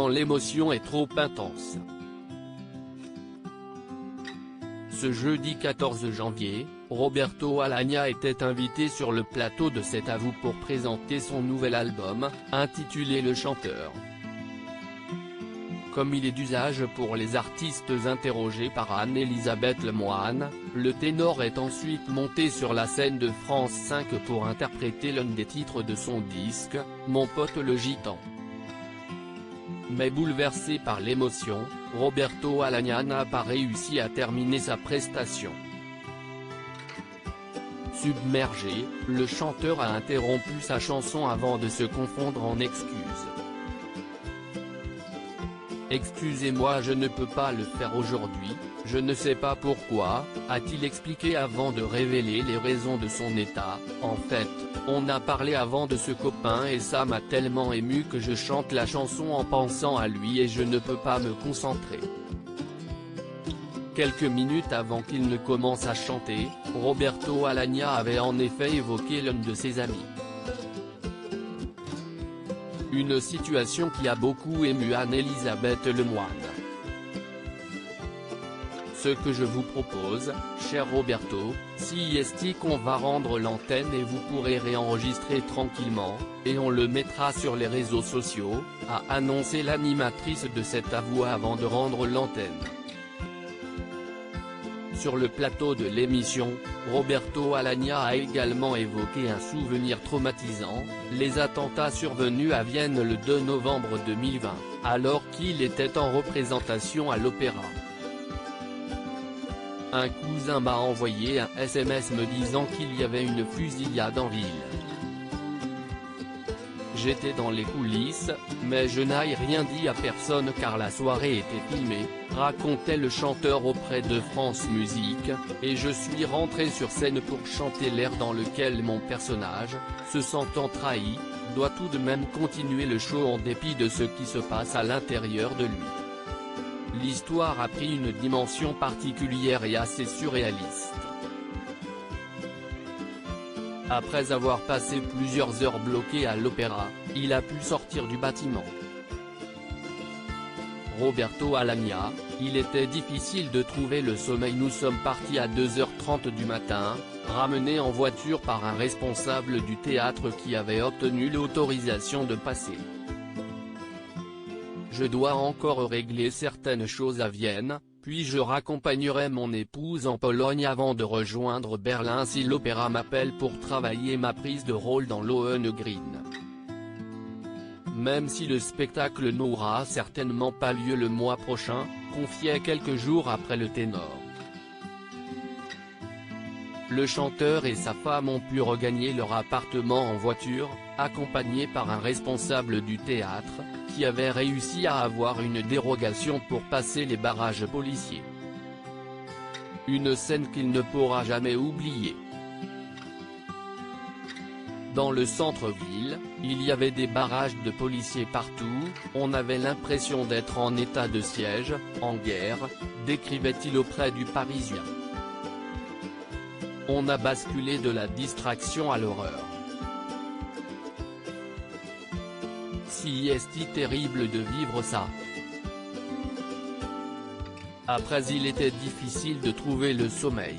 quand l'émotion est trop intense. Ce jeudi 14 janvier, Roberto Alagna était invité sur le plateau de C'est à vous pour présenter son nouvel album, intitulé Le Chanteur. Comme il est d'usage pour les artistes interrogés par Anne-Elisabeth Lemoine, le ténor est ensuite monté sur la scène de France 5 pour interpréter l'un des titres de son disque, Mon pote le gitan. Mais bouleversé par l'émotion, Roberto Alagna n'a pas réussi à terminer sa prestation. Submergé, le chanteur a interrompu sa chanson avant de se confondre en excuses. « Excusez-moi, je ne peux pas le faire aujourd'hui, je ne sais pas pourquoi », a-t-il expliqué avant de révéler les raisons de son état. « En fait, on a parlé avant de ce copain et ça m'a tellement ému que je chante la chanson en pensant à lui et je ne peux pas me concentrer. » Quelques minutes avant qu'il ne commence à chanter, Roberto Alagna avait en effet évoqué l'un de ses amis. Une situation qui a beaucoup ému Anne-Elisabeth Lemoine. Ce que je vous propose, cher Roberto, si est qu'on va rendre l'antenne et vous pourrez réenregistrer tranquillement, et on le mettra sur les réseaux sociaux, a annoncé l'animatrice de C'est à vous avant de rendre l'antenne. Sur le plateau de l'émission, Roberto Alagna a également évoqué un souvenir traumatisant, les attentats survenus à Vienne le 2 novembre 2020, alors qu'il était en représentation à l'Opéra. Un cousin m'a envoyé un SMS me disant qu'il y avait une fusillade en ville. J'étais dans les coulisses, mais je n'ai rien dit à personne car la soirée était filmée, racontait le chanteur auprès de France Musique, et je suis rentré sur scène pour chanter l'air dans lequel mon personnage, se sentant trahi, doit tout de même continuer le show en dépit de ce qui se passe à l'intérieur de lui. L'histoire a pris une dimension particulière et assez surréaliste. Après avoir passé plusieurs heures bloqué à l'Opéra, il a pu sortir du bâtiment. Roberto Alagna, il était difficile de trouver le sommeil. Nous sommes partis à 2h30 du matin, ramenés en voiture par un responsable du théâtre qui avait obtenu l'autorisation de passer. Je dois encore régler certaines choses à Vienne, puis je raccompagnerai mon épouse en Pologne avant de rejoindre Berlin si l'Opéra m'appelle pour travailler ma prise de rôle dans Lohengrin. Même si le spectacle n'aura certainement pas lieu le mois prochain, confiait quelques jours après le ténor. Le chanteur et sa femme ont pu regagner leur appartement en voiture, accompagnés par un responsable du théâtre, qui avait réussi à avoir une dérogation pour passer les barrages policiers. Une scène qu'il ne pourra jamais oublier. Dans le centre-ville, il y avait des barrages de policiers partout, on avait l'impression d'être en état de siège, en guerre, décrivait-il auprès du Parisien. On a basculé de la distraction à l'horreur. Si est terrible de vivre ça. Après il était difficile de trouver le sommeil.